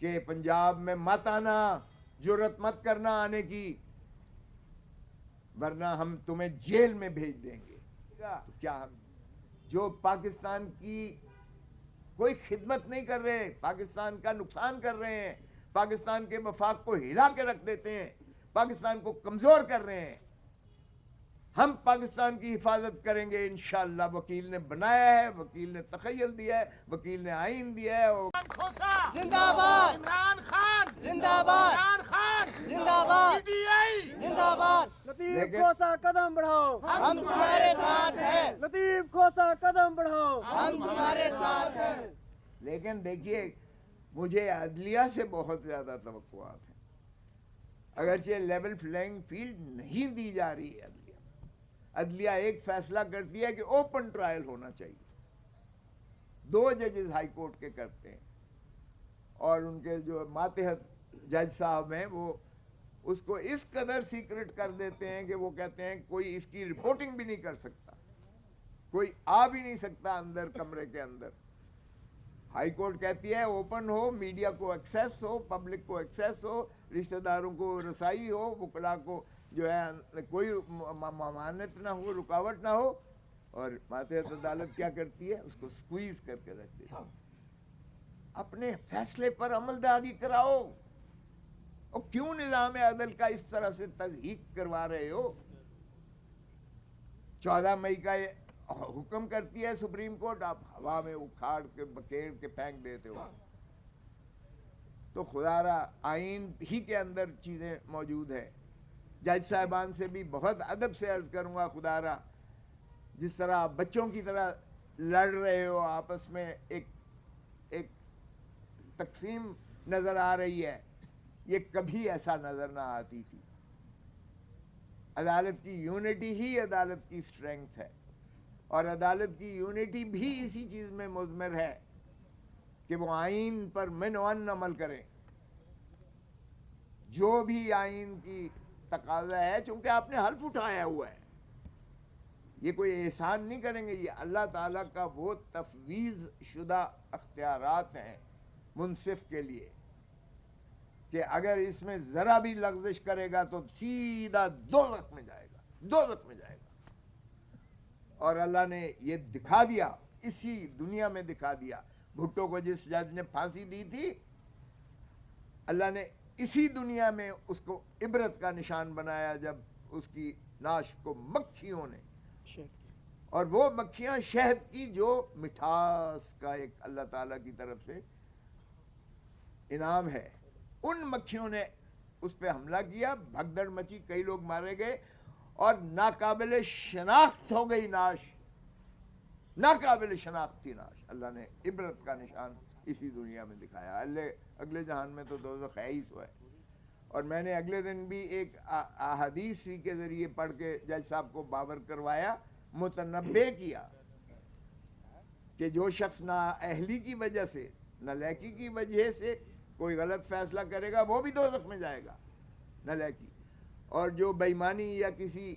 کہ پنجاب میں مت آنا، جرت مت کرنا آنے کی، ورنہ ہم تمہیں جیل میں بھیج دیں گے. تو کیا ہم جو پاکستان کی کوئی خدمت نہیں کر رہے، پاکستان کا نقصان کر رہے ہیں، پاکستان کے وفاق کو ہلا کے رکھ دیتے ہیں، پاکستان کو کمزور کر رہے ہیں، ہم پاکستان کی حفاظت کریں گے انشاءاللہ. وکیل نے بنایا ہے، وکیل نے تخیل دیا ہے، وکیل نے آئین دیا ہے. زندہ باد عمران خان، زندہ باد عمران خان، زندہ باد پی ٹی آئی، زندہ باد. لطیف کھوسا قدم بڑھاؤ، ہم تمہارے ساتھ ہیں. لطیف کھوسا قدم بڑھاؤ، ہم تمہارے ساتھ ہیں. لیکن دیکھیے مجھے عدلیہ سے بہت زیادہ توقعات ہیں. اگرچہ لیول فلینگ فیلڈ نہیں دی جا رہی ہے عدلیہ ایک فیصلہ کرتی ہے کہ اوپن ٹرائل ہونا چاہیے. 2 ججز ہائی کورٹ کے کرتے ہیں اور ان کے جو ماتحت جج صاحب ہیں وہ اس کو اس قدر سیکرٹ کر دیتے ہیں کہ وہ کہتے ہیں کوئی اس کی رپورٹنگ بھی نہیں کر سکتا، کوئی آ بھی نہیں سکتا اندر کمرے کے اندر. ہائی کورٹ کہتی ہے اوپن ہو، میڈیا کو ایکسیس ہو، پبلک کو ایکسیس ہو، رشتہ داروں کو رسائی ہو، وکلاء کو جو ہے کوئی ممانعت نہ ہو، رکاوٹ نہ ہو. اور ماتحت عدالت کیا کرتی ہے؟ اس کو سکویز کر کے رکھ دیتی ہے. اپنے فیصلے پر عمل داری کراؤ. اور کیوں نظام عدل کا اس طرح سے تضحیق کروا رہے ہو؟ 14 مئی کا حکم کرتی ہے سپریم کورٹ، آپ ہوا میں اکھاڑ کے بکیر کے پھینک دیتے ہو. تو خدا را آئین ہی کے اندر چیزیں موجود ہیں. جج صاحبان سے بھی بہت ادب سے عرض کروں گا، خدا را جس طرح آپ بچوں کی طرح لڑ رہے ہو آپس میں، ایک تقسیم نظر آ رہی ہے، یہ کبھی ایسا نظر نہ آتی تھی. عدالت کی یونٹی ہی عدالت کی اسٹرینگتھ ہے، اور عدالت کی یونٹی بھی اسی چیز میں مضمر ہے کہ وہ آئین پر منوان عمل کریں. جو بھی آئین کی تقاضا ہے، چونکہ آپ نے حلف اٹھایا ہوا ہے، یہ کوئی احسان نہیں کریں گے، یہ اللہ تعالیٰ کا وہ تفویض شدہ اختیارات ہیں منصف کے لیے کہ اگر اس میں ذرا بھی لغزش کرے گا تو سیدھا دوزخ میں جائے گا، دوزخ میں جائے گا. اور اللہ نے یہ دکھا دیا، اسی دنیا میں دکھا دیا. بھٹو کو جس جج نے پھانسی دی تھی، اللہ نے اسی دنیا میں اس کو عبرت کا نشان بنایا جب اس کی ناش کو مکھیوں نے، اور وہ مکھیاں شہد کی جو مٹھاس کا ایک اللہ تعالیٰ کی طرف سے انعام ہے، ان مکھیوں نے اس پہ حملہ کیا، بھگدڑ مچی، کئی لوگ مارے گئے، اور ناقابل شناخت ہو گئی ناش، ناقابل شناخت تھی ناش. اللہ نے عبرت کا نشان اسی دنیا میں دکھایا. اگلے جہان میں تو دوزخ ہے ہی سو ہے. اور میں نے اگلے دن بھی ایک احادیث کے ذریعے پڑھ کے جج صاحب کو باور کروایا، متنبع کیا کہ جو شخص نااہلی کی وجہ سے، نالائقی کی وجہ سے کوئی غلط فیصلہ کرے گا وہ بھی دوزخ میں جائے گا، نالائقی. اور جو بے ایمانی یا کسی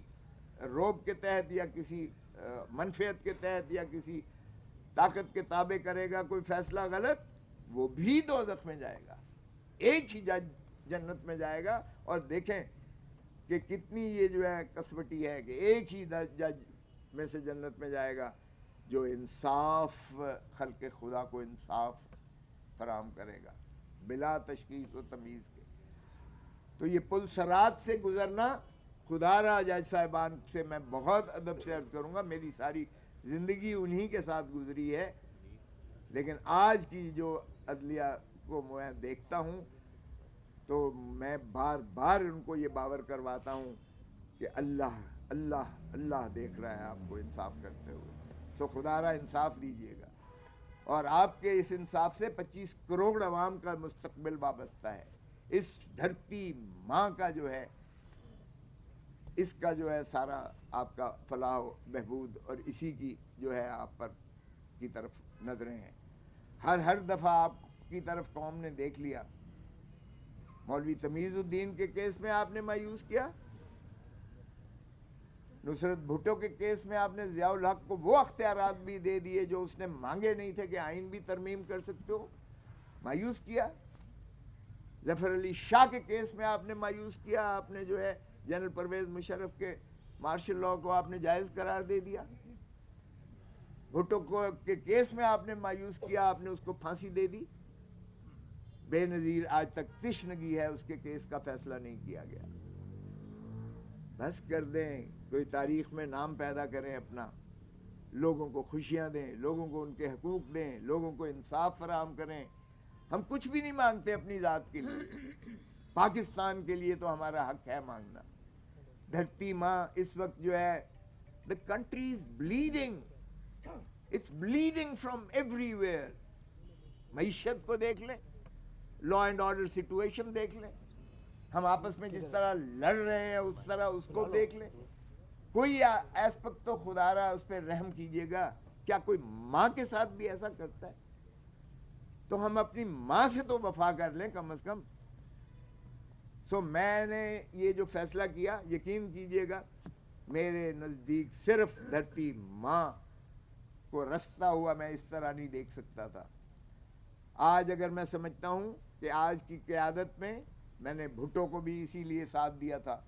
روب کے تحت یا کسی منفعت کے تحت یا کسی طاقت کے تابع کرے گا کوئی فیصلہ غلط، وہ بھی دوزخ میں جائے گا. ایک ہی جج جنت میں جائے گا. اور دیکھیں کہ کتنی یہ جو ہے کسوٹی ہے کہ ایک ہی جج میں سے جنت میں جائے گا جو انصاف، خلق خدا کو انصاف فراہم کرے گا بلا تشخیص و تمیز کے. تو یہ پل صراط سے گزرنا، خدا را جج صاحبان سے میں بہت ادب سے عرض کروں گا، میری ساری زندگی انہی کے ساتھ گزری ہے، لیکن آج کی جو عدلیہ کو میں دیکھتا ہوں تو میں بار بار ان کو یہ باور کرواتا ہوں کہ اللہ اللہ اللہ دیکھ رہا ہے آپ کو انصاف کرتے ہوئے. سو خدا را انصاف دیجیے گا. اور آپ کے اس انصاف سے 25 کروڑ عوام کا مستقبل وابستہ ہے. اس دھرتی ماں کا جو ہے، اس کا جو ہے سارا آپ کا فلاح و بہبود، اور اسی کی جو ہے آپ پر کی طرف نظریں ہیں. ہر دفعہ آپ کی طرف قوم نے دیکھ لیا. مولوی تمیز الدین کے کیس میں آپ نے مایوس کیا، نصرت بھٹو کے کیس میں آپ نے ضیاء الحق کو وہ اختیارات بھی دے دیے جو اس نے مانگے نہیں تھے کہ آئین بھی ترمیم کر سکتے ہو، مایوس کیا. ظفر علی شاہ کے کیس میں آپ نے مایوس کیا, آپ نے جو ہے جنرل پرویز مشرف کے مارشل لاء کو آپ نے جائز قرار دے دیا. بھٹو کو کے کیس میں آپ نے مایوس کیا, آپ نے اس کو پھانسی دے دی. بے نظیر آج تک تشنگی ہے, اس کے کیس کا فیصلہ نہیں کیا گیا. بس کر دیں, کوئی تاریخ میں نام پیدا کریں اپنا, لوگوں کو خوشیاں دیں, لوگوں کو ان کے حقوق دیں, لوگوں کو انصاف فراہم کریں. ہم کچھ بھی نہیں مانگتے اپنی ذات کے لیے, پاکستان کے لیے تو ہمارا حق ہے مانگنا. دھرتی ماں اس وقت جو ہے, the country is bleeding, it's bleeding from everywhere. معیشت کو دیکھ لیں, لا اینڈ آرڈر سچویشن دیکھ لیں, ہم آپس میں جس طرح لڑ رہے ہیں اس طرح اس کو دیکھ لیں. کوئی ایسپیکٹ تو خدا را اس پہ رحم کیجئے گا. کیا کوئی ماں کے ساتھ بھی ایسا کرتا ہے؟ تو ہم اپنی ماں سے تو وفا کر لیں کم از کم. سو میں نے یہ جو فیصلہ کیا, یقین کیجئے گا میرے نزدیک صرف دھرتی ماں کو رستا ہوا میں اس طرح نہیں دیکھ سکتا تھا. آج اگر میں سمجھتا ہوں کہ آج کی قیادت میں نے بھٹو کو بھی اسی لیے ساتھ دیا تھا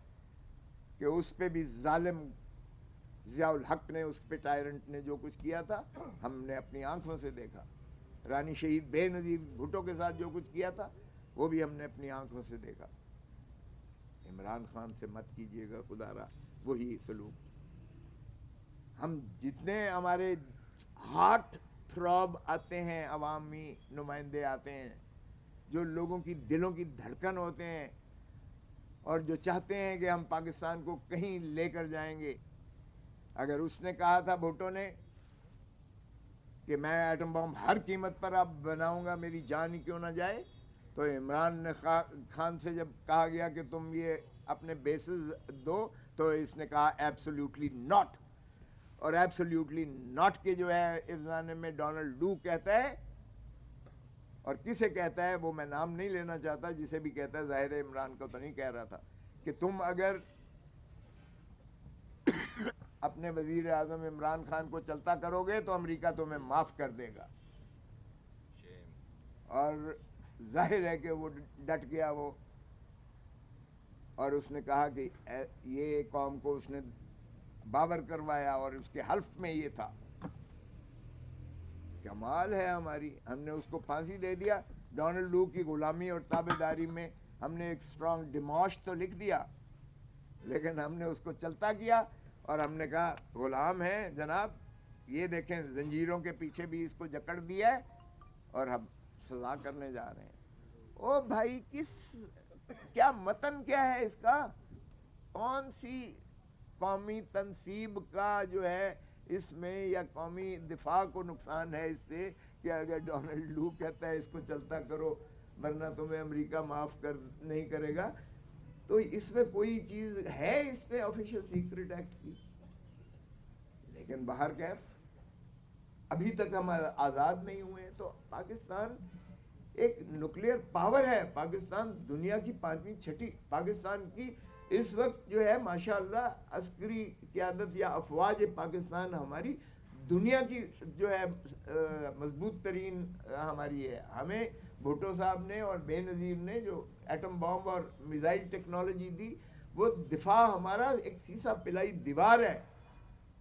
کہ اس پہ بھی ظالم ضیاء الحق نے, اس پہ ٹائرنٹ نے جو کچھ کیا تھا ہم نے اپنی آنکھوں سے دیکھا. رانی شہید بے نظیر بھٹو کے ساتھ جو کچھ کیا تھا وہ بھی ہم نے اپنی آنکھوں سے دیکھا. عمران خان سے مت کیجئے گا خدا را وہی سلوک. ہم جتنے ہمارے ہارٹ تھراب آتے ہیں, عوامی نمائندے آتے ہیں جو لوگوں کی دلوں کی دھڑکن ہوتے ہیں اور جو چاہتے ہیں کہ ہم پاکستان کو کہیں لے کر جائیں گے. اگر اس نے کہا تھا بھٹو نے کہ میں ایٹم بم ہر قیمت پر اب بناؤں گا, میری جان ہی کیوں نہ جائے, تو عمران خان سے جب کہا گیا کہ تم یہ اپنے بیسز دو تو اس نے کہا ایبسلیوٹلی ناٹ. اور ایبسلیوٹلی ناٹ کے جو ہے اس زمانے میں ڈونلڈ ڈو کہتا ہے, اور کسے کہتا ہے وہ میں نام نہیں لینا چاہتا, جسے بھی کہتا ہے ظاہر عمران کو تو نہیں کہہ رہا تھا, کہ تم اگر اپنے وزیر اعظم عمران خان کو چلتا کرو گے تو امریکہ تمہیں معاف کر دے گا. اور ظاہر ہے کہ وہ ڈٹ گیا وہ, اور اس نے کہا کہ یہ قوم کو اس نے باور کروایا, اور اس کے حلف میں یہ تھا. کمال ہے ہماری, ہم نے اس کو پھانسی دے دیا. ڈونلڈ ڈو کی غلامی اور تابعداری میں ہم نے ایک سٹرانگ ڈیموش تو لکھ دیا, لیکن ہم نے اس کو چلتا کیا اور ہم نے کہا غلام ہے جناب, یہ دیکھیں زنجیروں کے پیچھے بھی اس کو جکڑ دیا ہے اور ہم سزا کرنے جا رہے ہیں. او بھائی, کیا متن کیا ہے اس کا, کون سی قومی تنصیب کا جو ہے اس میں, یا قومی دفاع کو نقصان ہے اس سے کہ اگر ڈونلڈ ڈو کہتا ہے اس کو چلتا کرو ورنہ تمہیں امریکہ معاف نہیں کرے گا, تو اس میں کوئی چیز ہے اس پہ آفیشیل سیکرٹ ایکٹ کی. لیکن باہر کیف ابھی تک ہم آزاد نہیں ہوئے. تو پاکستان ایک نیوکلیئر پاور ہے, پاکستان دنیا کی 5ویں 6ٹھی, پاکستان کی اس وقت جو ہے ماشاءاللہ عسکری قیادت یا افواج پاکستان ہماری دنیا کی جو ہے مضبوط ترین ہماری ہے. ہمیں بھٹو صاحب نے اور بے نظیر نے جو ایٹم بم اور میزائل ٹیکنالوجی دی, وہ دفاع ہمارا ایک سیسا پلائی دیوار ہے.